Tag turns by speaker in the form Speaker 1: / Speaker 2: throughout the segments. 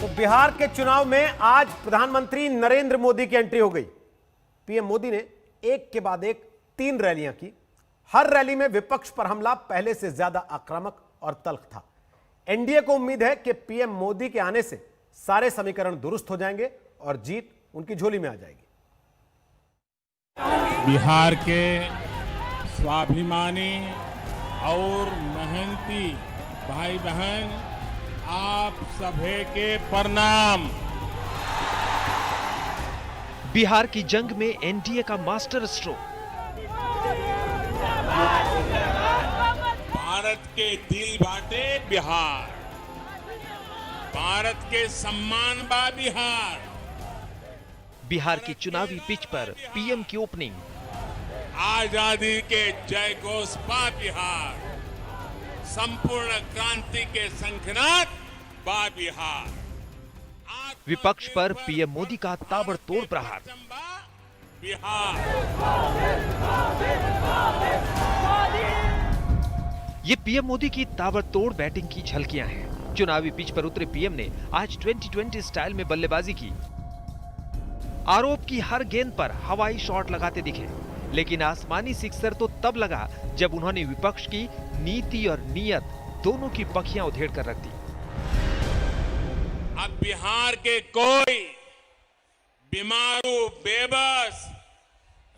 Speaker 1: तो बिहार के चुनाव में आज प्रधानमंत्री नरेंद्र मोदी की एंट्री हो गई। पीएम मोदी ने एक के बाद एक 3 रैलियां की। हर रैली में विपक्ष पर हमला पहले से ज्यादा आक्रामक और तल्ख था। एनडीए को उम्मीद है कि पीएम मोदी के आने से सारे समीकरण दुरुस्त हो जाएंगे और जीत उनकी झोली में आ जाएगी।
Speaker 2: बिहार के स्वाभिमानी और मेहनती भाई बहन, आप सभी के प्रणाम।
Speaker 3: बिहार की जंग में एनडीए का मास्टर स्ट्रोक।
Speaker 2: भारत के दिल बाटे बिहार, भारत के सम्मान बा बिहार।
Speaker 3: बिहार की चुनावी पिच पर पीएम की ओपनिंग।
Speaker 2: आजादी के जय घोष बा बिहार, संपूर्ण क्रांति के शंखनाद बा बिहार।
Speaker 3: विपक्ष पर पीएम मोदी का ताबड़तोड़ प्रहार।
Speaker 2: बिहार
Speaker 3: ये पीएम मोदी की ताबड़तोड़ बैटिंग की झलकियां हैं। चुनावी पिच पर उतरे पीएम ने आज 2020 स्टाइल में बल्लेबाजी की। आरोप की हर गेंद पर हवाई शॉट लगाते दिखे, लेकिन आसमानी सिक्सर तो तब लगा जब उन्होंने विपक्ष की नीति और नीयत दोनों की पखियां उधेड़ कर रख दी।
Speaker 2: अब बिहार के कोई बीमारू बेबस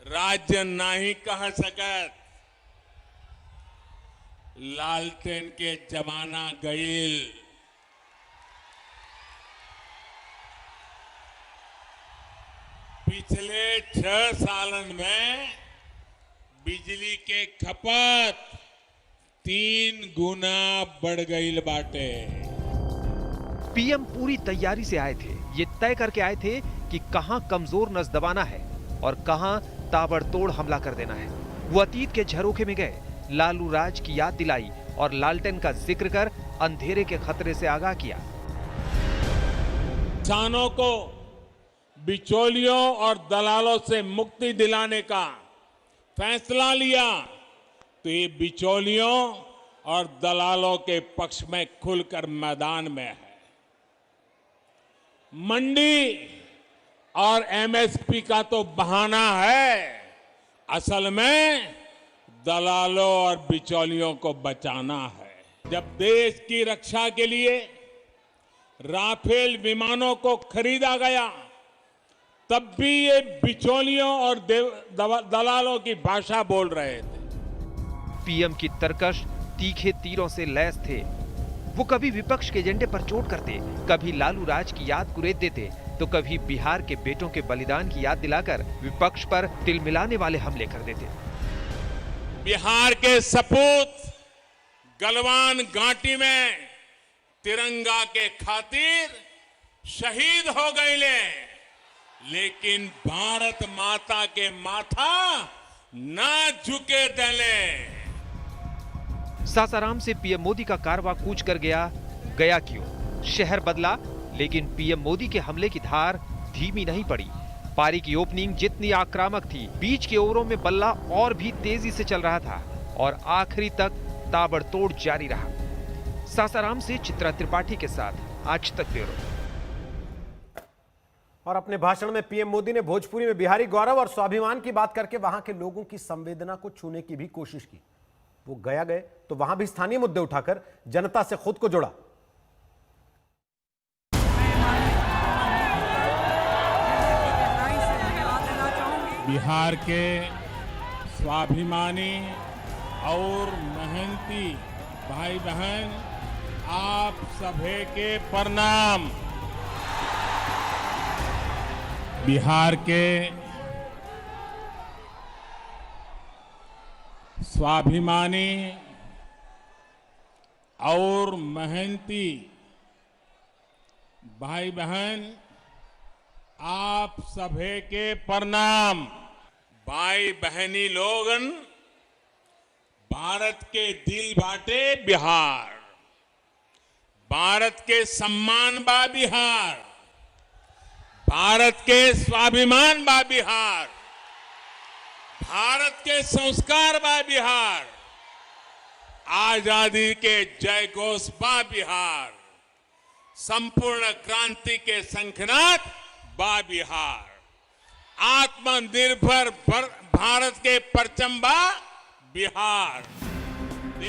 Speaker 2: राज्य नहीं कह सकत। लालटेन के जमाना गईल। पिछले 6 सालन में बिजली के खपत 3 गुना बढ़ गईल बाटे।
Speaker 3: पीएम पूरी तैयारी से आए थे। ये तय करके आए थे कि कहां कमजोर नस दबाना है और कहां ताबड़तोड़ हमला कर देना है। वो अतीत के झरोखे में गए, लालू राज की याद दिलाई और लालटेन का जिक्र कर अंधेरे के खतरे से आगाह किया।
Speaker 2: किसानों को बिचौलियों और दलालों से मुक्ति दिलाने का फैसला लिया तो ये बिचौलियों और दलालों के पक्ष में खुलकर मैदान में है। मंडी और एमएसपी का तो बहाना है, असल में दलालों और बिचौलियों को बचाना है। जब देश की रक्षा के लिए राफेल विमानों को खरीदा गया, तब भी ये बिचौलियों और दलालों की भाषा बोल रहे थे।
Speaker 3: पीएम की तरकश तीखे तीरों से लैस थे। वो कभी विपक्ष के एजेंडे पर चोट करते, कभी लालू राज की याद कुरेद देते, तो कभी बिहार के बेटों के बलिदान की याद दिलाकर विपक्ष पर तिलमिलाने वाले हमले कर देते।
Speaker 2: बिहार के सपूत गलवान घाटी में तिरंगा के खातिर शहीद हो गए, लेकिन भारत माता के माथा ना झुके दले।
Speaker 3: सासाराम से पीएम मोदी का कारवां कूच कर गया क्यों? शहर बदला, लेकिन पीएम मोदी के हमले की धार धीमी नहीं पड़ी। पारी की ओपनिंग जितनी आक्रामक थी, बीच के ओवरों में बल्ला और भी तेजी से चल रहा था और आखिरी तक ताबड़तोड़ जारी रहा। सासाराम से चित्रा त्रिपाठी के साथ आज तक ब्यूरो।
Speaker 1: और अपने भाषण में पीएम मोदी ने भोजपुरी में बिहारी गौरव और स्वाभिमान की बात करके वहां के लोगों की संवेदना को छूने की भी कोशिश की। वो गया गए तो वहां भी स्थानीय मुद्दे उठाकर जनता से खुद को जोड़ा।
Speaker 2: बिहार के स्वाभिमानी और मेहनती भाई बहन, आप सभी के प्रणाम। बिहार के स्वाभिमानी और मेहनती भाई बहन, आप सभी के प्रणाम। भाई बहनी लोगन, भारत के दिल बाटे बिहार, भारत के सम्मान बा बिहार, भारत के स्वाभिमान बा बिहार, भारत के संस्कार बा बिहार, आजादी के जय घोष बा बिहार, संपूर्ण क्रांति के शंखनाद बा बिहार, आत्मनिर्भर भारत के परचम बा बिहार।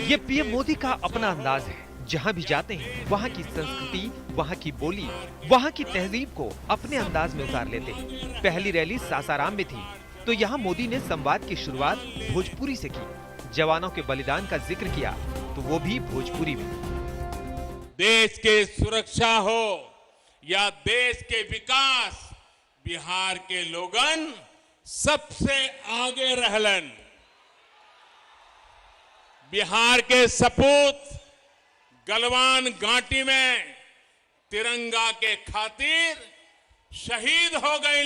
Speaker 3: ये पीएम मोदी का अपना अंदाज है। जहां भी जाते हैं वहां की संस्कृति, वहां की बोली, वहां की तहजीब को अपने अंदाज में उतार लेते हैं। पहली रैली सासाराम में थी तो यहाँ मोदी ने संवाद की शुरुआत भोजपुरी से की। जवानों के बलिदान का जिक्र किया तो वो भी भोजपुरी में।
Speaker 2: देश के सुरक्षा हो या देश के विकास, बिहार के लोगन सबसे आगे रहलन। बिहार के सपूत गलवान घाटी में तिरंगा के खातिर शहीद हो गए,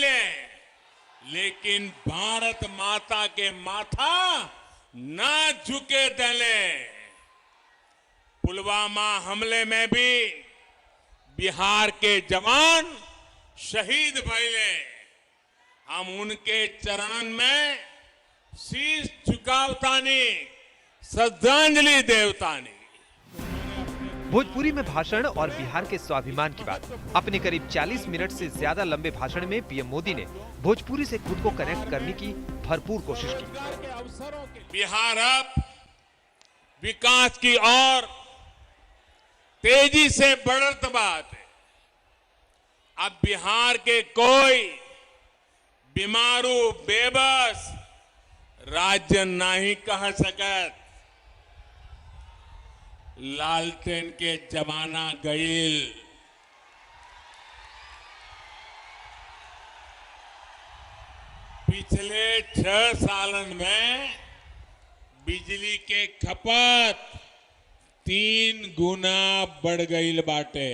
Speaker 2: लेकिन भारत माता के माथा ना झुके दले। पुलवामा हमले में भी बिहार के जवान शहीद भइले। हम उनके चरण में शीश झुकावतानी, श्रद्धांजलि देवतानी।
Speaker 3: भोजपुरी में भाषण और बिहार के स्वाभिमान की बात। अपने करीब 40 मिनट से ज्यादा लंबे भाषण में पीएम मोदी ने भोजपुरी से खुद को कनेक्ट करने की भरपूर कोशिश की।
Speaker 2: बिहार अब विकास की ओर तेजी से बढ़त बात है। अब बिहार के कोई बीमारू बेबस राज्य नहीं कह सकत। लालटेन के जमाना गईल। पिछले 6 सालन में बिजली के खपत 3 गुना बढ़ गईल बाटे।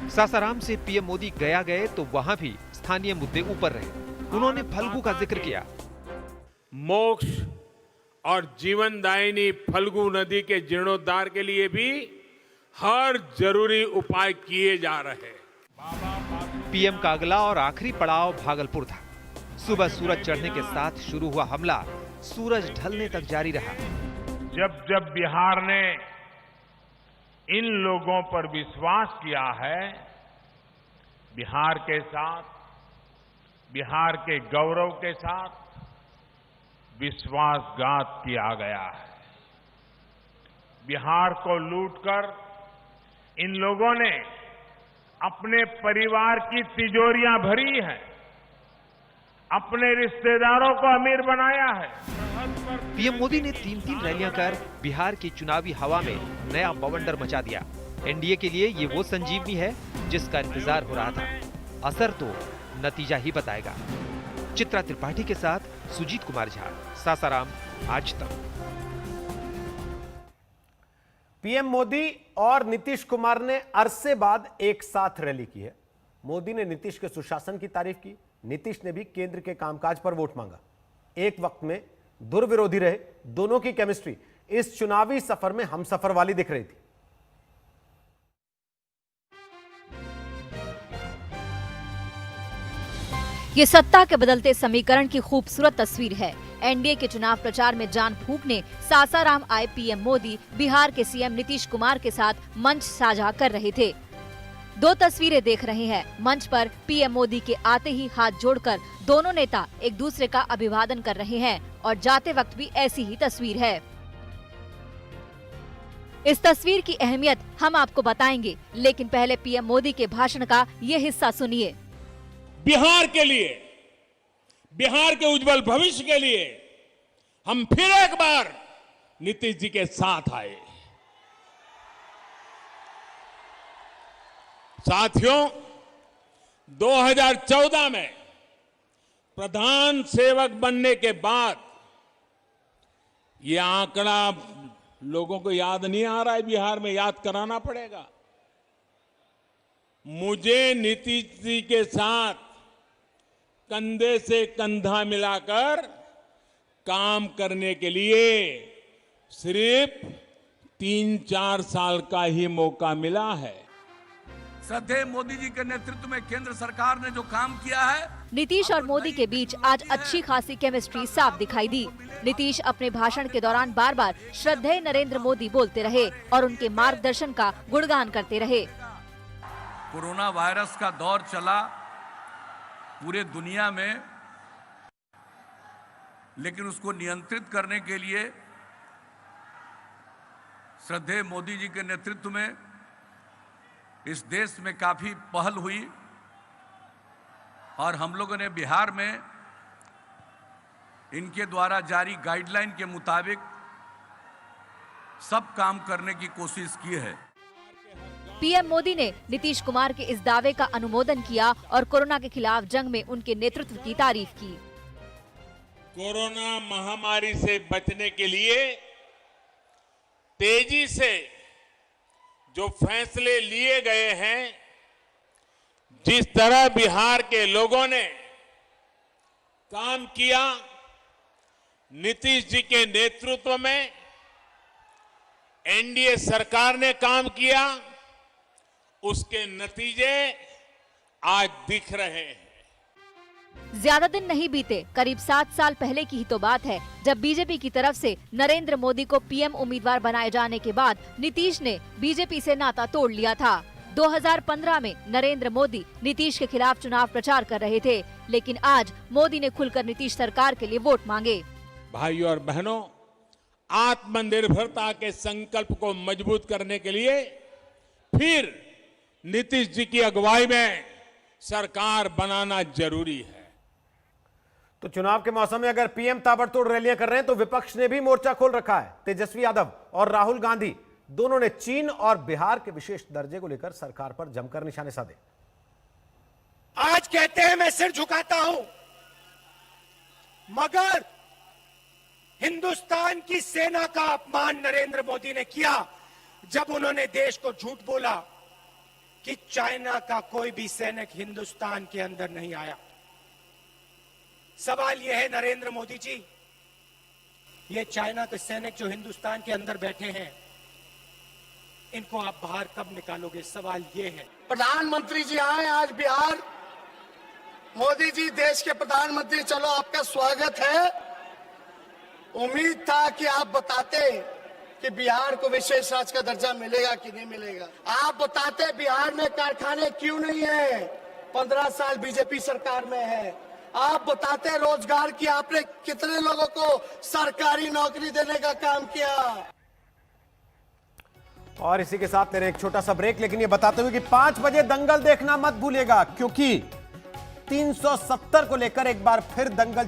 Speaker 3: सासाराम से पीएम मोदी गया गए तो वहां भी स्थानीय मुद्दे ऊपर रहे। उन्होंने फल्गु का जिक्र किया।
Speaker 4: मोक्ष और जीवनदायिनी फल्गु नदी के जीर्णोद्धार के लिए भी हर जरूरी उपाय किए जा रहे।
Speaker 3: पीएम का अगला और आखिरी पड़ाव भागलपुर था। सुबह सूरज चढ़ने के साथ शुरू हुआ हमला सूरज ढलने तक जारी रहा।
Speaker 4: जब जब बिहार ने इन लोगों पर विश्वास किया है, बिहार के साथ, बिहार के गौरव के साथ विश्वासघात किया गया है। बिहार को लूटकर इन लोगों ने अपने परिवार की तिजोरियां भरी हैं, अपने रिश्तेदारों को अमीर बनाया है।
Speaker 3: पीएम मोदी ने 3 रैलियां कर बिहार की चुनावी हवा में नया बवंडर मचा दिया। एनडीए के लिए ये वो संजीवनी है जिसका इंतजार हो रहा था। असर तो नतीजा ही बताएगा। चित्रा त्रिपाठी के साथ सुजीत कुमार झा, सासाराम, आज तक।
Speaker 1: पीएम मोदी और नीतीश कुमार ने अरसे बाद एक साथ रैली की है। मोदी ने नीतीश के सुशासन की तारीफ की, नीतीश ने भी केंद्र के कामकाज पर वोट मांगा। एक वक्त में दुर्विरोधी रहे दोनों की केमिस्ट्री इस चुनावी सफर में हमसफर वाली दिख रही थी।
Speaker 5: ये सत्ता के बदलते समीकरण की खूबसूरत तस्वीर है। एनडीए के चुनाव प्रचार में जान फूंकने सासाराम आए पीएम मोदी बिहार के सीएम नीतीश कुमार के साथ मंच साझा कर रहे थे। 2 तस्वीरें देख रहे हैं। मंच पर पीएम मोदी के आते ही हाथ जोड़कर दोनों नेता एक दूसरे का अभिवादन कर रहे हैं और जाते वक्त भी ऐसी ही तस्वीर है। इस तस्वीर की अहमियत हम आपको बताएंगे, लेकिन पहले पीएम मोदी के भाषण का ये हिस्सा सुनिए।
Speaker 2: बिहार के लिए, बिहार के उज्जवल भविष्य के लिए हम फिर एक बार नीतीश जी के साथ आए। साथियों, 2014 में प्रधान सेवक बनने के बाद यह आंकड़ा लोगों को याद नहीं आ रहा है, बिहार में याद कराना पड़ेगा। मुझे नीतीश जी के साथ कंधे से कंधा मिलाकर काम करने के लिए सिर्फ 3-4 साल का ही मौका मिला है।
Speaker 6: श्रद्धेय मोदी जी के नेतृत्व में केंद्र सरकार ने जो काम किया है।
Speaker 5: नीतीश और मोदी के बीच आज अच्छी खासी केमिस्ट्री साफ दिखाई दी। नीतीश अपने भाषण के दौरान बार बार श्रद्धेय नरेंद्र मोदी बोलते रहे और उनके मार्गदर्शन का गुणगान करते रहे।
Speaker 6: कोरोना वायरस का दौर चला पूरे दुनिया में, लेकिन उसको नियंत्रित करने के लिए श्रद्धेय मोदी जी के नेतृत्व में इस देश में काफी पहल हुई और हम लोगों ने बिहार में इनके द्वारा जारी गाइडलाइन के मुताबिक सब काम करने की कोशिश की है।
Speaker 5: पीएम मोदी ने नीतीश कुमार के इस दावे का अनुमोदन किया और कोरोना के खिलाफ जंग में उनके नेतृत्व की तारीफ की।
Speaker 2: कोरोना महामारी से बचने के लिए तेजी से जो फैसले लिए गए हैं, जिस तरह बिहार के लोगों ने काम किया, नीतीश जी के नेतृत्व में एनडीए सरकार ने काम किया, उसके नतीजे आज दिख रहे हैं।
Speaker 5: ज्यादा दिन नहीं बीते, करीब 7 साल पहले की ही तो बात है जब बीजेपी की तरफ से नरेंद्र मोदी को पीएम उम्मीदवार बनाए जाने के बाद नीतीश ने बीजेपी से नाता तोड़ लिया था। 2015 में नरेंद्र मोदी नीतीश के खिलाफ चुनाव प्रचार कर रहे थे, लेकिन आज मोदी ने खुलकर नीतीश सरकार के लिए वोट मांगे।
Speaker 2: भाइयों और बहनों, आत्मनिर्भरता के संकल्प को मजबूत करने के लिए फिर नीतीश जी की अगुवाई में सरकार बनाना जरूरी है।
Speaker 1: तो चुनाव के मौसम में अगर पीएम ताबड़तोड़ रैलियां कर रहे हैं तो विपक्ष ने भी मोर्चा खोल रखा है। तेजस्वी यादव और राहुल गांधी दोनों ने चीन और बिहार के विशेष दर्जे को लेकर सरकार पर जमकर निशाने साधे।
Speaker 7: आज कहते हैं मैं सिर झुकाता हूं, मगर हिंदुस्तान की सेना का अपमान नरेंद्र मोदी ने किया जब उन्होंने देश को झूठ बोला कि चाइना का कोई भी सैनिक हिंदुस्तान के अंदर नहीं आया। सवाल यह है नरेंद्र मोदी जी, ये चाइना के सैनिक जो हिंदुस्तान के अंदर बैठे हैं, इनको आप बाहर कब निकालोगे? सवाल ये है।
Speaker 8: प्रधानमंत्री जी आए आज बिहार, मोदी जी देश के प्रधानमंत्री, चलो आपका स्वागत है। उम्मीद था कि आप बताते कि बिहार को विशेष राज्य का दर्जा मिलेगा कि नहीं मिलेगा। आप बताते बिहार में कारखाने क्यों नहीं है, 15 साल बीजेपी सरकार में है। आप बताते रोजगार की आपने कितने लोगों को सरकारी नौकरी देने का काम किया।
Speaker 1: और इसी के साथ मेरे एक छोटा सा ब्रेक, लेकिन ये बताते हुए कि 5 बजे दंगल देखना मत भूलिएगा, क्योंकि 370 को लेकर एक बार फिर दंगल